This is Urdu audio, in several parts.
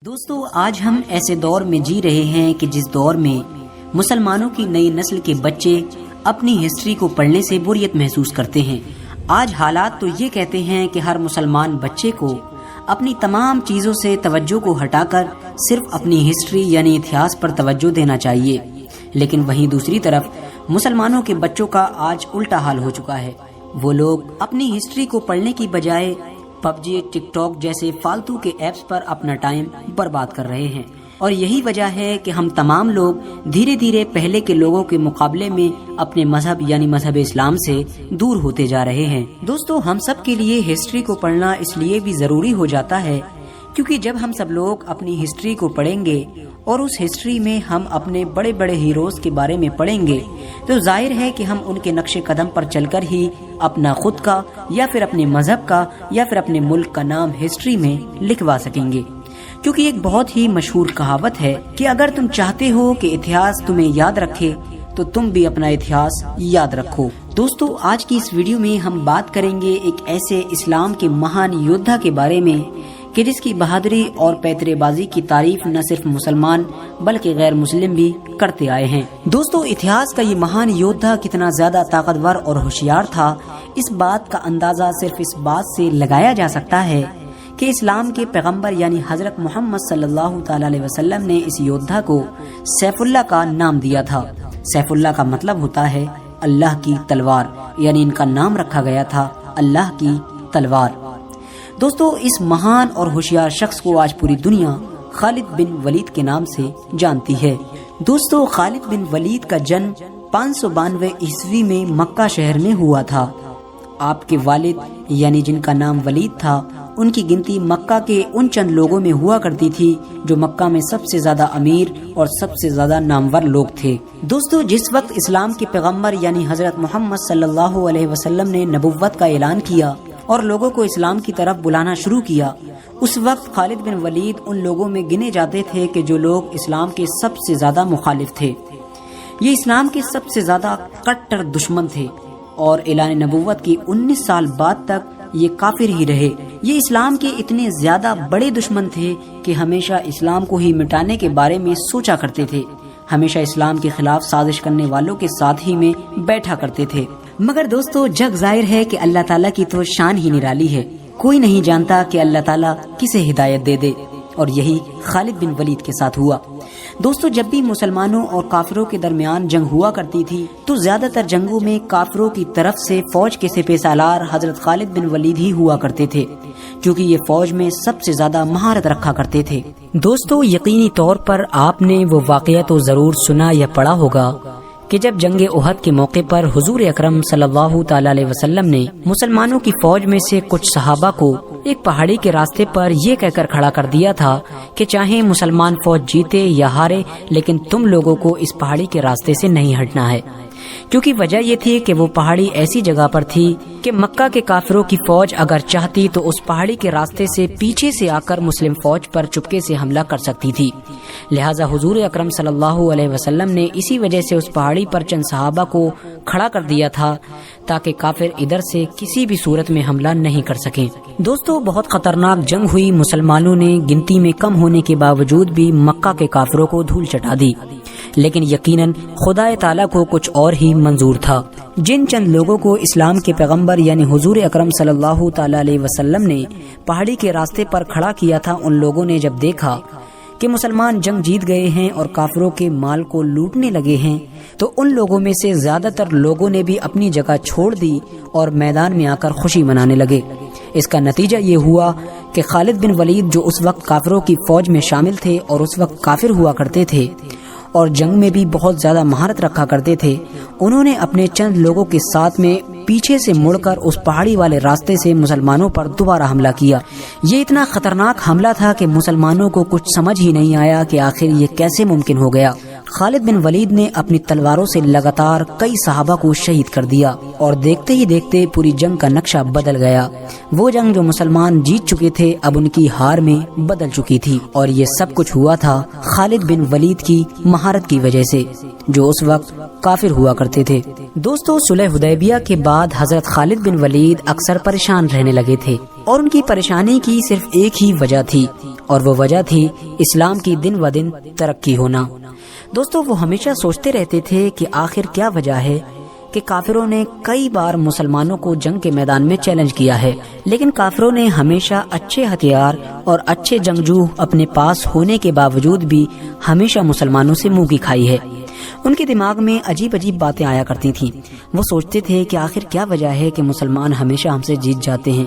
دوستو آج ہم ایسے دور میں جی رہے ہیں کہ جس دور میں مسلمانوں کی نئی نسل کے بچے اپنی ہسٹری کو پڑھنے سے بوریت محسوس کرتے ہیں۔ آج حالات تو یہ کہتے ہیں کہ ہر مسلمان بچے کو اپنی تمام چیزوں سے توجہ کو ہٹا کر صرف اپنی ہسٹری یعنی اتہاس پر توجہ دینا چاہیے، لیکن وہیں دوسری طرف مسلمانوں کے بچوں کا آج الٹا حال ہو چکا ہے۔ وہ لوگ اپنی ہسٹری کو پڑھنے کی بجائے پب جی، ٹک ٹاک جیسے فالتو کے ایپس پر اپنا ٹائم برباد کر رہے ہیں، اور یہی وجہ ہے کہ ہم تمام لوگ دھیرے دھیرے پہلے کے لوگوں کے مقابلے میں اپنے مذہب یعنی مذہب اسلام سے دور ہوتے جا رہے ہیں۔ دوستو ہم سب کے لیے ہسٹری کو پڑھنا اس لیے بھی ضروری ہو جاتا ہے کیونکہ جب ہم سب لوگ اپنی ہسٹری کو پڑھیں گے اور اس ہسٹری میں ہم اپنے بڑے بڑے ہیروز کے بارے میں پڑھیں گے تو ظاہر ہے کہ ہم ان کے نقش قدم پر چل کر ہی اپنا خود کا یا پھر اپنے مذہب کا یا پھر اپنے ملک کا نام ہسٹری میں لکھوا سکیں گے، کیونکہ ایک بہت ہی مشہور کہاوت ہے کہ اگر تم چاہتے ہو کہ اتہاس تمہیں یاد رکھے تو تم بھی اپنا اتہاس یاد رکھو۔ دوستو آج کی اس ویڈیو میں ہم بات کریں گے ایک ایسے اسلام کے مہان یودھا کے بارے میں کہ جس کی بہادری اور پیترے بازی کی تعریف نہ صرف مسلمان بلکہ غیر مسلم بھی کرتے آئے ہیں۔ دوستو اتہاس کا یہ مہان یودھا کتنا زیادہ طاقتور اور ہوشیار تھا، اس بات کا اندازہ صرف اس بات سے لگایا جا سکتا ہے کہ اسلام کے پیغمبر یعنی حضرت محمد صلی اللہ تعالی علیہ وسلم نے اس یودھا کو سیف اللہ کا نام دیا تھا۔ سیف اللہ کا مطلب ہوتا ہے اللہ کی تلوار، یعنی ان کا نام رکھا گیا تھا اللہ کی تلوار۔ دوستو اس مہان اور ہوشیار شخص کو آج پوری دنیا خالد بن ولید کے نام سے جانتی ہے۔ دوستو خالد بن ولید کا جنم 592 عیسوی میں مکہ شہر میں ہوا تھا۔ آپ کے والد یعنی جن کا نام ولید تھا، ان کی گنتی مکہ کے ان چند لوگوں میں ہوا کرتی تھی جو مکہ میں سب سے زیادہ امیر اور سب سے زیادہ نامور لوگ تھے۔ دوستو جس وقت اسلام کے پیغمبر یعنی حضرت محمد صلی اللہ علیہ وسلم نے نبوت کا اعلان کیا اور لوگوں کو اسلام کی طرف بلانا شروع کیا، اس وقت خالد بن ولید ان لوگوں میں گنے جاتے تھے کہ جو لوگ اسلام کے سب سے زیادہ مخالف تھے۔ یہ اسلام کے سب سے زیادہ کٹر دشمن تھے اور اعلان نبوت کی 19 سال بعد تک یہ کافر ہی رہے۔ یہ اسلام کے اتنے زیادہ بڑے دشمن تھے کہ ہمیشہ اسلام کو ہی مٹانے کے بارے میں سوچا کرتے تھے، ہمیشہ اسلام کے خلاف سازش کرنے والوں کے ساتھ ہی میں بیٹھا کرتے تھے۔ مگر دوستو جگ ظاہر ہے کہ اللہ تعالیٰ کی تو شان ہی نرالی ہے، کوئی نہیں جانتا کہ اللہ تعالیٰ کسے ہدایت دے دے، اور یہی خالد بن ولید کے ساتھ ہوا۔ دوستو جب بھی مسلمانوں اور کافروں کے درمیان جنگ ہوا کرتی تھی تو زیادہ تر جنگوں میں کافروں کی طرف سے فوج کے سپہ سالار حضرت خالد بن ولید ہی ہوا کرتے تھے، کیونکہ یہ فوج میں سب سے زیادہ مہارت رکھا کرتے تھے۔ دوستو یقینی طور پر آپ نے وہ واقعہ تو ضرور سنا یا پڑھا ہوگا کہ جب جنگ احد کے موقع پر حضور اکرم صلی اللہ تعالی علیہ وسلم نے مسلمانوں کی فوج میں سے کچھ صحابہ کو ایک پہاڑی کے راستے پر یہ کہہ کر کھڑا کر دیا تھا کہ چاہے مسلمان فوج جیتے یا ہارے لیکن تم لوگوں کو اس پہاڑی کے راستے سے نہیں ہٹنا ہے، کیونکہ وجہ یہ تھی کہ وہ پہاڑی ایسی جگہ پر تھی کہ مکہ کے کافروں کی فوج اگر چاہتی تو اس پہاڑی کے راستے سے پیچھے سے آ کر مسلم فوج پر چپکے سے حملہ کر سکتی تھی۔ لہٰذا حضور اکرم صلی اللہ علیہ وسلم نے اسی وجہ سے اس پہاڑی پر چند صحابہ کو کھڑا کر دیا تھا تاکہ کافر ادھر سے کسی بھی صورت میں حملہ نہیں کر سکیں۔ دوستو بہت خطرناک جنگ ہوئی، مسلمانوں نے گنتی میں کم ہونے کے باوجود بھی مکہ کے کافروں کو دھول چٹا دی، لیکن یقیناً خدا تعالیٰ کو کچھ اور ہی منظور تھا۔ جن چند لوگوں کو اسلام کے پیغمبر یعنی حضور اکرم صلی اللہ تعالی علیہ وسلم نے پہاڑی کے راستے پر کھڑا کیا تھا، ان لوگوں نے جب دیکھا کہ مسلمان جنگ جیت گئے ہیں اور کافروں کے مال کو لوٹنے لگے ہیں تو ان لوگوں میں سے زیادہ تر لوگوں نے بھی اپنی جگہ چھوڑ دی اور میدان میں آ کر خوشی منانے لگے۔ اس کا نتیجہ یہ ہوا کہ خالد بن ولید جو اس وقت کافروں کی فوج میں شامل تھے اور اس وقت کافر ہوا کرتے تھے اور جنگ میں بھی بہت زیادہ مہارت رکھا کرتے تھے، انہوں نے اپنے چند لوگوں کے ساتھ میں پیچھے سے مڑ کر اس پہاڑی والے راستے سے مسلمانوں پر دوبارہ حملہ کیا۔ یہ اتنا خطرناک حملہ تھا کہ مسلمانوں کو کچھ سمجھ ہی نہیں آیا کہ آخر یہ کیسے ممکن ہو گیا۔ خالد بن ولید نے اپنی تلواروں سے لگاتار کئی صحابہ کو شہید کر دیا اور دیکھتے ہی دیکھتے پوری جنگ کا نقشہ بدل گیا۔ وہ جنگ جو مسلمان جیت چکے تھے اب ان کی ہار میں بدل چکی تھی، اور یہ سب کچھ ہوا تھا خالد بن ولید کی مہارت کی وجہ سے، جو اس وقت کافر ہوا کرتے تھے۔ دوستو، صلح حدیبیہ کے بعد حضرت خالد بن ولید اکثر پریشان رہنے لگے تھے، اور ان کی پریشانی کی صرف ایک ہی وجہ تھی، اور وہ وجہ تھی اسلام کی دن و دن ترقی ہونا۔ دوستو، وہ ہمیشہ سوچتے رہتے تھے کہ آخر کیا وجہ ہے کہ کافروں نے کئی بار مسلمانوں کو جنگ کے میدان میں چیلنج کیا ہے، لیکن کافروں نے ہمیشہ اچھے ہتھیار اور اچھے جنگجو اپنے پاس ہونے کے باوجود بھی ہمیشہ مسلمانوں سے منہ کی کھائی ہے۔ ان کے دماغ میں عجیب عجیب باتیں آیا کرتی تھیں۔ وہ سوچتے تھے کہ آخر کیا وجہ ہے کہ مسلمان ہمیشہ ہم سے جیت جاتے ہیں،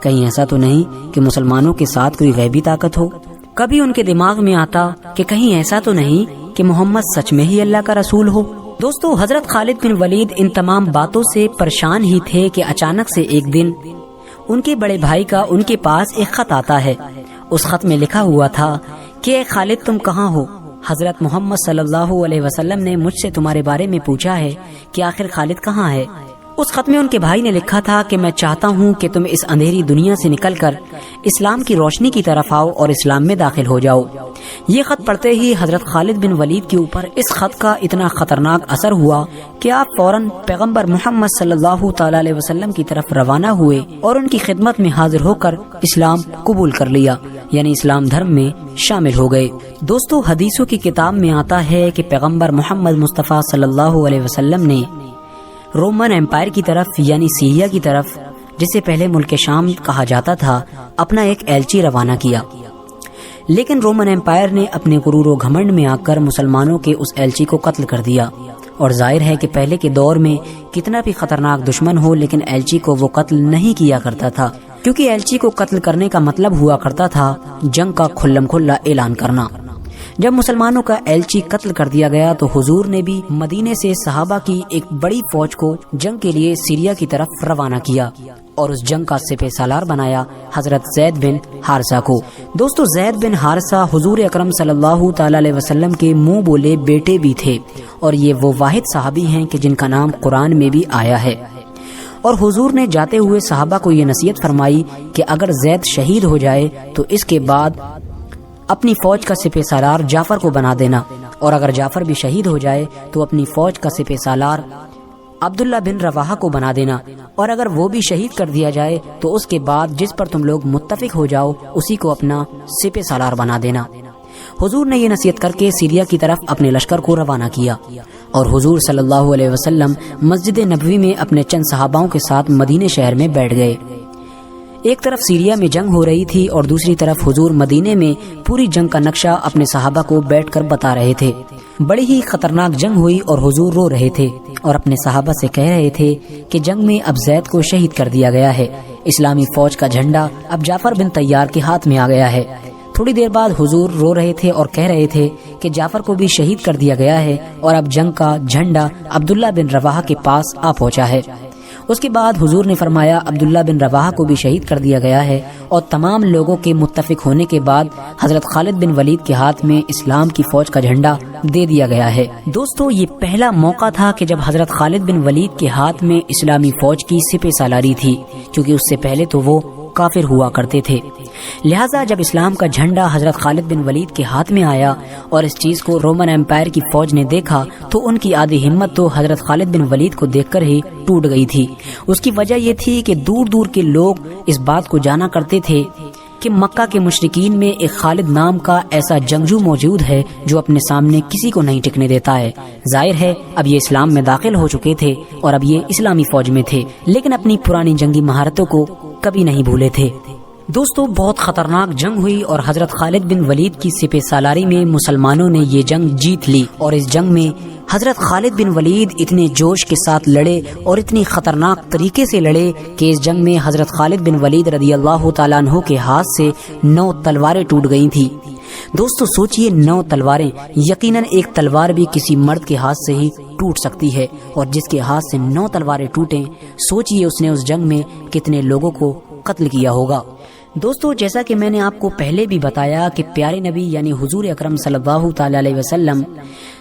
کہیں ایسا تو نہیں کہ مسلمانوں کے ساتھ کوئی غیبی طاقت ہو۔ کبھی ان کے دماغ میں آتا کہ کہیں ایسا تو نہیں کہ محمد سچ میں ہی اللہ کا رسول ہو۔ دوستو، حضرت خالد بن ولید ان تمام باتوں سے پریشان ہی تھے کہ اچانک سے ایک دن ان کے بڑے بھائی کا ان کے پاس ایک خط آتا ہے۔ اس خط میں لکھا ہوا تھا کہ اے خالد، تم کہاں ہو؟ حضرت محمد صلی اللہ علیہ وسلم نے مجھ سے تمہارے بارے میں پوچھا ہے کہ آخر خالد کہاں ہے۔ اس خط میں ان کے بھائی نے لکھا تھا کہ میں چاہتا ہوں کہ تم اس اندھیری دنیا سے نکل کر اسلام کی روشنی کی طرف آؤ اور اسلام میں داخل ہو جاؤ۔ یہ خط پڑھتے ہی حضرت خالد بن ولید کے اوپر اس خط کا اتنا خطرناک اثر ہوا کہ آپ فوراً پیغمبر محمد صلی اللہ تعالی علیہ وسلم کی طرف روانہ ہوئے اور ان کی خدمت میں حاضر ہو کر اسلام قبول کر لیا، یعنی اسلام دھرم میں شامل ہو گئے۔ دوستو، حدیثوں کی کتاب میں آتا ہے کہ پیغمبر محمد مصطفیٰ صلی اللہ علیہ وسلم نے رومن امپائر کی طرف، یعنی سیریا کی طرف، جسے پہلے ملک شام کہا جاتا تھا، اپنا ایک ایلچی روانہ کیا، لیکن رومن امپائر نے اپنے غرور و گھمنڈ میں آ کر مسلمانوں کے اس ایلچی کو قتل کر دیا۔ اور ظاہر ہے کہ پہلے کے دور میں کتنا بھی خطرناک دشمن ہو لیکن ایلچی کو وہ قتل نہیں کیا کرتا تھا، کیونکہ ایلچی کو قتل کرنے کا مطلب ہوا کرتا تھا جنگ کا کھلم کھلا اعلان کرنا۔ جب مسلمانوں کا ایلچی قتل کر دیا گیا تو حضور نے بھی مدینے سے صحابہ کی ایک بڑی فوج کو جنگ کے لیے سیریا کی طرف روانہ کیا اور اس جنگ کا سپہ سالار بنایا حضرت زید بن حارثہ کو۔ دوستو، زید بن حارثہ حضور اکرم صلی اللہ تعالی علیہ وسلم کے منہ بولے بیٹے بھی تھے، اور یہ وہ واحد صحابی ہیں کہ جن کا نام قرآن میں بھی آیا ہے۔ اور حضور نے جاتے ہوئے صحابہ کو یہ نصیحت فرمائی کہ اگر زید شہید ہو جائے تو اس کے بعد اپنی فوج کا سپہ سالار جعفر کو بنا دینا، اور اگر جعفر بھی شہید ہو جائے تو اپنی فوج کا سپہ سالار عبداللہ بن رواحہ کو بنا دینا، اور اگر وہ بھی شہید کر دیا جائے تو اس کے بعد جس پر تم لوگ متفق ہو جاؤ اسی کو اپنا سپہ سالار بنا دینا۔ حضور نے یہ نصیحت کر کے سیریا کی طرف اپنے لشکر کو روانہ کیا، اور حضور صلی اللہ علیہ وسلم مسجد نبوی میں اپنے چند صحاباؤں کے ساتھ مدینے شہر میں بیٹھ گئے۔ ایک طرف سیریا میں جنگ ہو رہی تھی اور دوسری طرف حضور مدینے میں پوری جنگ کا نقشہ اپنے صحابہ کو بیٹھ کر بتا رہے تھے۔ بڑی ہی خطرناک جنگ ہوئی اور حضور رو رہے تھے اور اپنے صحابہ سے کہہ رہے تھے کہ جنگ میں اب زید کو شہید کر دیا گیا ہے، اسلامی فوج کا جھنڈا اب جعفر بن طیار کے ہاتھ میں آ گیا ہے۔ تھوڑی دیر بعد حضور رو رہے تھے اور کہہ رہے تھے کہ جعفر کو بھی شہید کر دیا گیا ہے اور اب جنگ کا جھنڈا عبداللہ بن رواحہ کے پاس آ پہنچا ہے۔ اس کے بعد حضور نے فرمایا عبداللہ بن رواحہ کو بھی شہید کر دیا گیا ہے، اور تمام لوگوں کے متفق ہونے کے بعد حضرت خالد بن ولید کے ہاتھ میں اسلام کی فوج کا جھنڈا دے دیا گیا ہے۔ دوستو، یہ پہلا موقع تھا کہ جب حضرت خالد بن ولید کے ہاتھ میں اسلامی فوج کی سپہ سالاری تھی، کیونکہ اس سے پہلے تو وہ کافر ہوا کرتے تھے۔ لہٰذا جب اسلام کا جھنڈا حضرت خالد بن ولید کے ہاتھ میں آیا اور اس چیز کو رومن امپائر کی فوج نے دیکھا تو ان کی آدھی ہمت تو حضرت خالد بن ولید کو دیکھ کر ہی ٹوٹ گئی تھی۔ اس کی وجہ یہ تھی کہ دور دور کے لوگ اس بات کو جانا کرتے تھے کہ مکہ کے مشرکین میں ایک خالد نام کا ایسا جنگجو موجود ہے جو اپنے سامنے کسی کو نہیں ٹکنے دیتا ہے۔ ظاہر ہے اب یہ اسلام میں داخل ہو چکے تھے اور اب یہ اسلامی فوج میں تھے، لیکن اپنی پرانی جنگی مہارتوں کو کبھی نہیں بھولے تھے۔ دوستو، بہت خطرناک جنگ ہوئی اور حضرت خالد بن ولید کی سپہ سالاری میں مسلمانوں نے یہ جنگ جیت لی، اور اس جنگ میں حضرت خالد بن ولید اتنے جوش کے ساتھ لڑے اور اتنی خطرناک طریقے سے لڑے کہ اس جنگ میں حضرت خالد بن ولید رضی اللہ تعالیٰ عنہ کے ہاتھ سے 9 تلواریں ٹوٹ گئی تھیں۔ دوستو سوچئے 9 تلواریں، یقیناً ایک تلوار بھی کسی مرد کے ہاتھ سے ہی ٹوٹ سکتی ہے، اور جس کے ہاتھ سے 9 تلواریں ٹوٹیں، سوچئے اس نے اس جنگ میں کتنے لوگوں کو قتل کیا ہوگا۔ دوستو، جیسا کہ میں نے آپ کو پہلے بھی بتایا کہ پیارے نبی یعنی حضور اکرم صلی اللہ تعالی علیہ وسلم